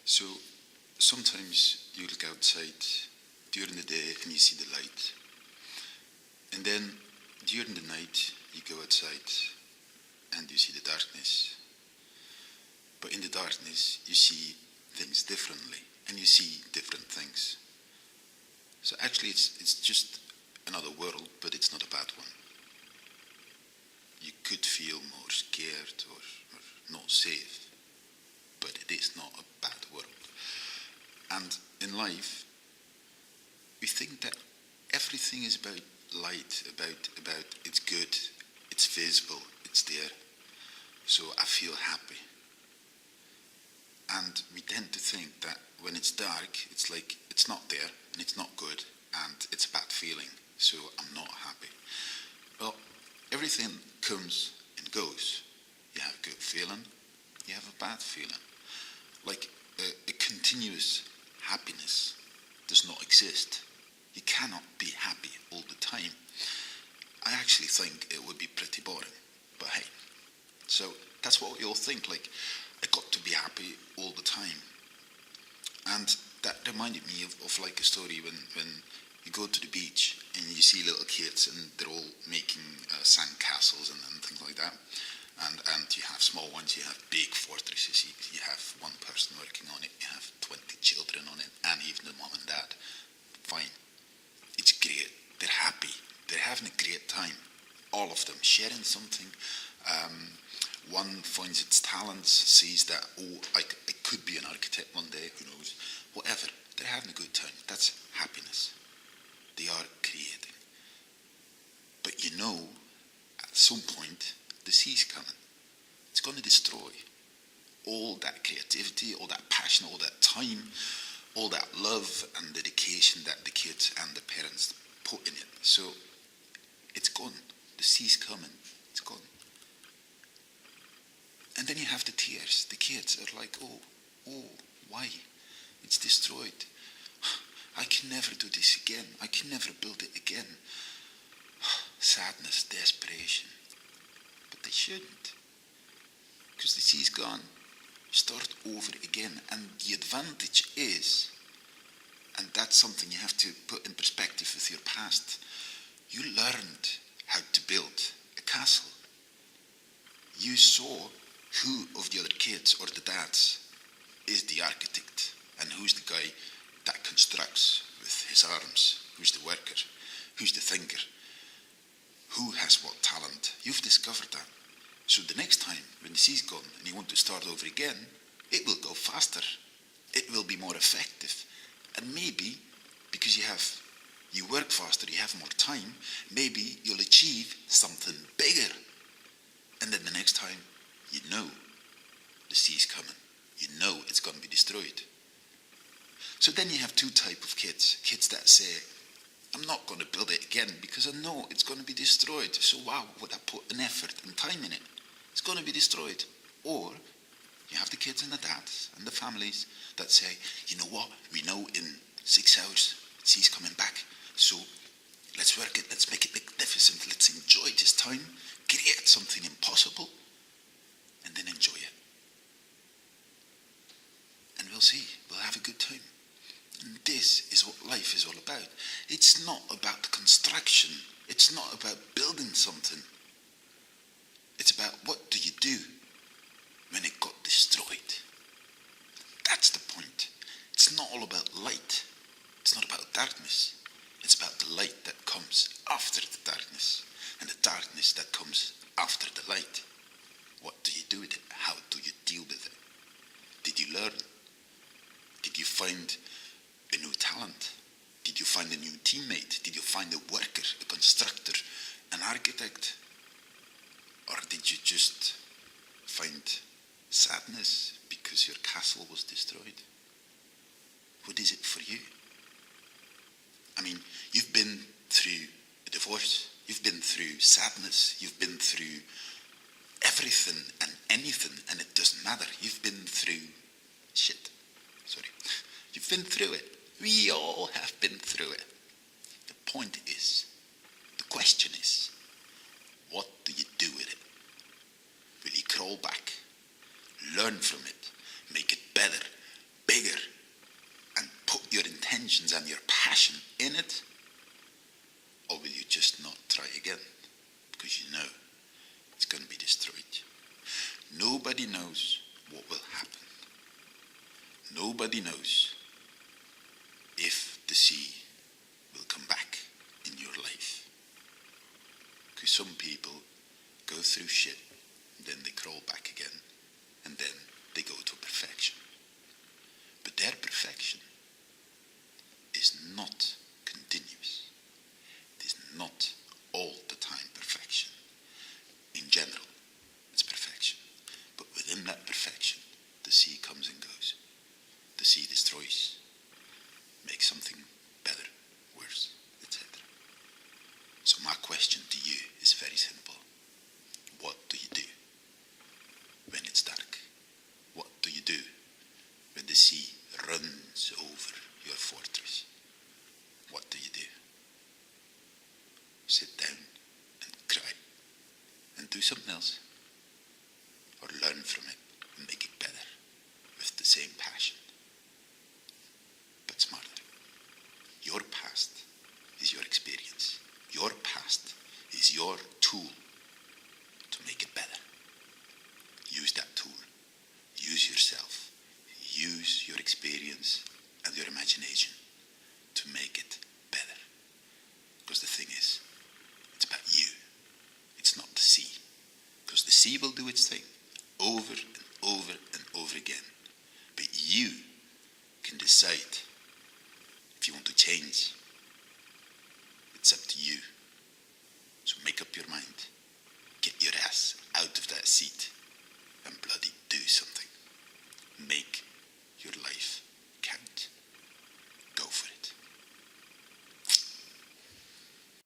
So sometimes you look outside during the day and you see the light. And then during the night you go outside and you see the darkness. But in the darkness you see things differently and you see different things. So actually it's just another world, but it's not a bad one. You could feel more scared or not safe, but it is not a bad world. And in life, we think that everything is about light, about it's good, it's visible, it's there. So I feel happy. And we tend to think that when it's dark, it's like it's not there and it's not good and it's a bad feeling. So I'm not happy. Well, everything comes and goes. You have a good feeling, you have a bad feeling. Like a continuous happiness does not exist. You cannot be happy all the time. I actually think it would be pretty boring, but hey. So that's what we all think, like, I got to be happy all the time. And that reminded me of like a story when you go to the beach and you see little kids and they're all making sand castles and things like that. And you have small ones, you have big fortresses, you have one person working on it, you have 20 children on it, and even the mom and dad. Fine. It's great. They're happy. They're having a great time. All of them sharing something. One finds its talents, sees that, I could be an architect one day, who knows. Whatever. They're having a good time. That's happiness. They are creating. But you know, at some point, the sea's coming. It's going to destroy all that creativity, all that passion, all that time, all that love and dedication that the kids and the parents put in it. So it's gone. The sea's coming. It's gone. And then you have the tears. The kids are like, oh, why? It's destroyed. I can never do this again. I can never build it again. Sadness, desperation. But they shouldn't. Because the sea's gone. Start over again. And the advantage is, and that's something you have to put in perspective with your past, you learned how to build a castle. You saw who of the other kids or the dads is the architect and who's the guy that constructs with his arms, who's the worker, who's the thinker, who has what talent. You've discovered that. So the next time when the sea's gone and you want to start over again, it will go faster. It will be more effective. And maybe because you work faster, you have more time, maybe you'll achieve something bigger. And then the next time, you know the sea's coming. You know it's going to be destroyed. So then you have two types of kids. Kids that say, I'm not going to build it again because I know it's going to be destroyed. So why would I put an effort and time in it? It's going to be destroyed. Or you have the kids and the dads and the families that say, you know what, we know in 6 hours the sea's coming back. So let's work it, let's make it magnificent, let's enjoy this time, create something impossible, and then enjoy it. And we'll see, we'll have a good time. And this is what life is all about. It's not about construction. It's not about building something. It's about what do you do when it got destroyed. That's the point. It's not all about light. It's not about darkness. It's about the light that comes after the darkness and the darkness that comes after the light. What do you do with it? How do you deal with it? Did you learn? Did you find a new talent? Did you find a new teammate? Did you find a worker, a constructor, an architect? Or did you just find sadness because your castle was destroyed? What is it for you? I mean, you've been through a divorce, you've been through sadness, you've been through everything and anything, and it doesn't matter. You've been through shit. You've been through it. We all have been through it. The point is, the question is, what do you do with it? Will you crawl back, learn from it, make it better, bigger and put your intentions and your passion in it? Or will you just not try again? Because you know it's going to be destroyed. Nobody knows what will happen. Nobody knows if the sea will come back in your life. Because some people go through shit, and then they crawl back again, and then they go to perfection. But their perfection is not continuous. It is not all the time perfection. In general, it's perfection. But within that perfection, the sea comes and goes. The sea destroys, makes something better, worse, etc. So my question to you is very simple. What do you do when it's dark? What do you do when the sea runs over your fortress? What do you do? Sit down and cry and do something else? Or learn from it and make it better with the same passion, but smarter. Your past is your experience. Your past is your tool to make it better. Use that tool. Use yourself. Use your experience and your imagination to make it better. Because the thing is, it's about you. It's not the sea. Because the sea will do its thing over and over and over again. But you can decide if you want to change. It's up to you. So make up your mind.